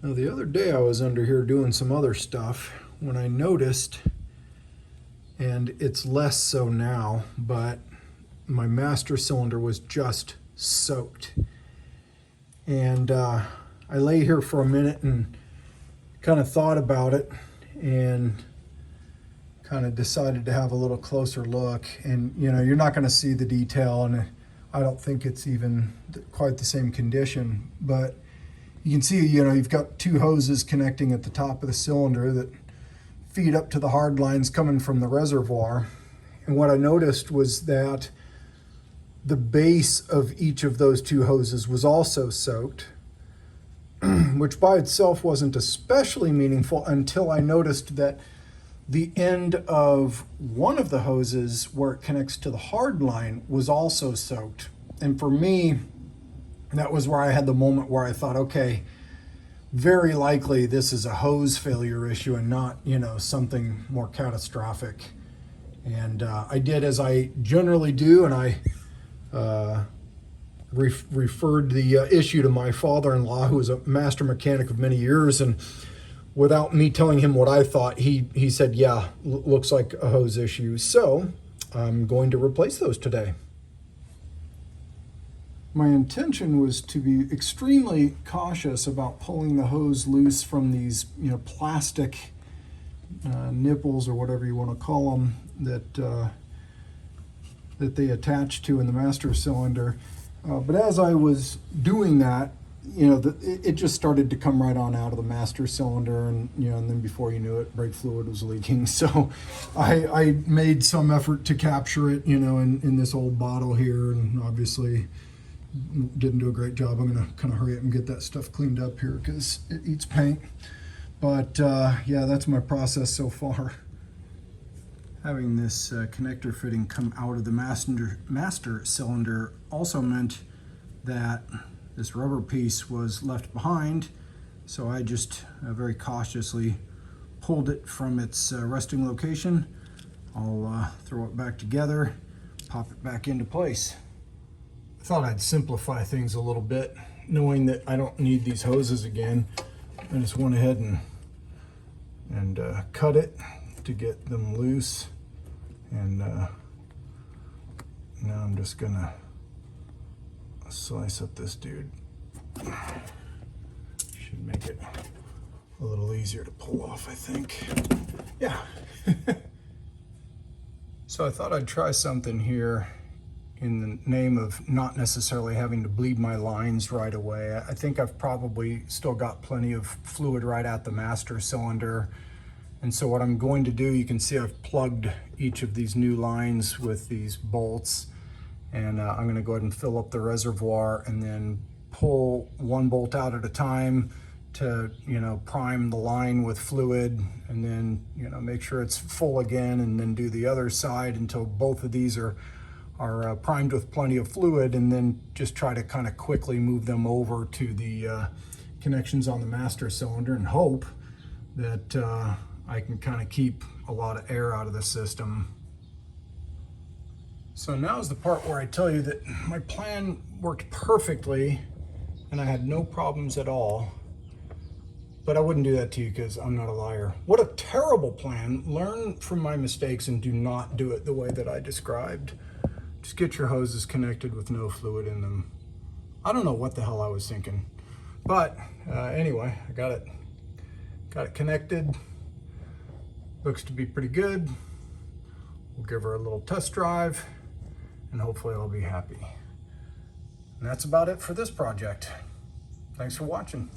Now, the other day I was under here doing some other stuff when I noticed, and it's less so now, but my master cylinder was just soaked. And I lay here for a minute and kind of thought about it and kind of decided to have a little closer look. And you're not going to see the detail, and I don't think it's even quite the same condition, but you can see, you've got two hoses connecting at the top of the cylinder that feed up to the hard lines coming from the reservoir. And what I noticed was that the base of each of those two hoses was also soaked, which by itself wasn't especially meaningful until I noticed that the end of one of the hoses where it connects to the hard line was also soaked. And for me, that was where I had the moment where I thought, okay, very likely this is a hose failure issue and not, something more catastrophic. And I did as I generally do, and I referred the issue to my father-in-law, who was a master mechanic of many years, and without me telling him what I thought, he said, yeah, looks like a hose issue. So I'm going to replace those today. My intention was to be extremely cautious about pulling the hose loose from these, plastic nipples or whatever you want to call them that they attach to in the master cylinder. But as I was doing that, it just started to come right on out of the master cylinder, and and then before you knew it, brake fluid was leaking. So I made some effort to capture it, in this old bottle here, and obviously didn't do a great job. I'm gonna kind of hurry up and get that stuff cleaned up here because it eats paint. But yeah, that's my process so far. Having this connector fitting come out of the master cylinder also meant that this rubber piece was left behind, so I just very cautiously pulled it from its resting location. I'll throw it back together, pop it back into place. I thought I'd simplify things a little bit, knowing that I don't need these hoses again. I just went ahead and cut it to get them loose, and now I'm just gonna slice up this dude. Should make it a little easier to pull off, I think. Yeah. So I thought I'd try something here in the name of not necessarily having to bleed my lines right away. I think I've probably still got plenty of fluid right at the master cylinder. And so what I'm going to do, you can see I've plugged each of these new lines with these bolts, and I'm going to go ahead and fill up the reservoir and then pull one bolt out at a time to prime the line with fluid, and then make sure it's full again, and then do the other side until both of these are primed with plenty of fluid, and then just try to kind of quickly move them over to the connections on the master cylinder and hope that I can kind of keep a lot of air out of the system. So now is the part where I tell you that my plan worked perfectly and I had no problems at all. But I wouldn't do that to you because I'm not a liar. What a terrible plan. Learn from my mistakes and do not do it the way that I described. Just get your hoses connected with no fluid in them. I don't know what the hell I was thinking. But anyway, I got it connected. Looks to be pretty good. We'll give her a little test drive and hopefully I'll be happy. And that's about it for this project. Thanks for watching.